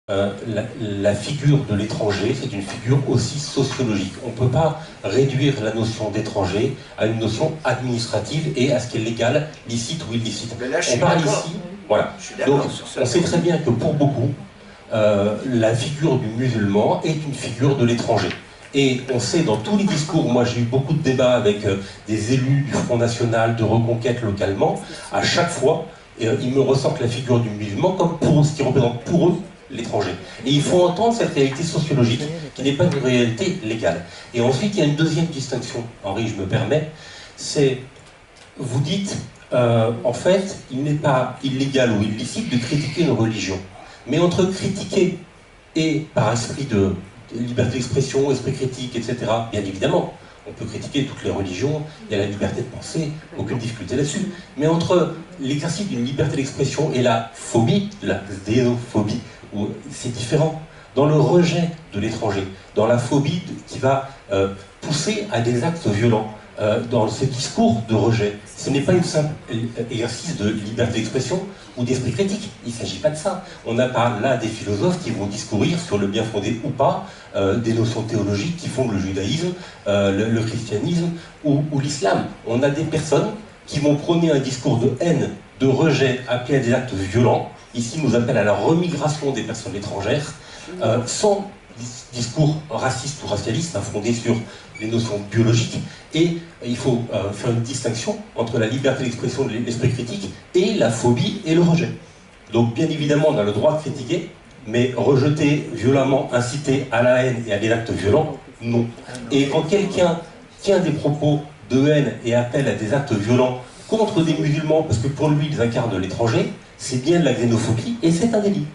La figure de l'étranger, c'est une figure aussi sociologique. On ne peut pas réduire la notion d'étranger à une notion administrative et à ce qui est légal, licite ou illicite. Mais là, on parle ici, voilà. Donc, on sait très bien que pour beaucoup, la figure du musulman est une figure de l'étranger. Et on sait dans tous les discours, moi j'ai eu beaucoup de débats avec des élus du Front National, de Reconquête localement, à chaque fois, ils me ressortent la figure du musulman comme pour ce qui représente pour eux l'étranger. Et il faut entendre cette réalité sociologique qui n'est pas une réalité légale. Et ensuite, il y a une deuxième distinction, Henri, je me permets, c'est, vous dites, en fait, il n'est pas illégal ou illicite de critiquer une religion. Mais entre critiquer et par esprit de liberté d'expression, esprit critique, etc., bien évidemment, on peut critiquer toutes les religions, il y a la liberté de penser, aucune difficulté là-dessus. Mais entre l'exercice d'une liberté d'expression et la phobie, la xénophobie, c'est différent. Dans le rejet de l'étranger, dans la phobie qui va pousser à des actes violents, dans ce discours de rejet, ce n'est pas une simple exercice de liberté d'expression ou d'esprit critique. Il ne s'agit pas de ça. On n'a pas là des philosophes qui vont discourir sur le bien fondé ou pas des notions théologiques qui fondent le judaïsme, le christianisme ou l'islam. On a des personnes qui vont prôner un discours de haine, de rejet, appelé à des actes violents. Ici, nous appelle à la remigration des personnes étrangères, sans discours raciste ou racialiste, fondé sur les notions biologiques. Et il faut faire une distinction entre la liberté d'expression de l'esprit critique et la phobie et le rejet. Donc, bien évidemment, on a le droit de critiquer, mais rejeter violemment, inciter à la haine et à des actes violents, non. Et quand quelqu'un tient des propos de haine et appelle à des actes violents contre des musulmans, parce que pour lui, ils incarnent l'étranger, c'est bien de la xénophobie et c'est un délit.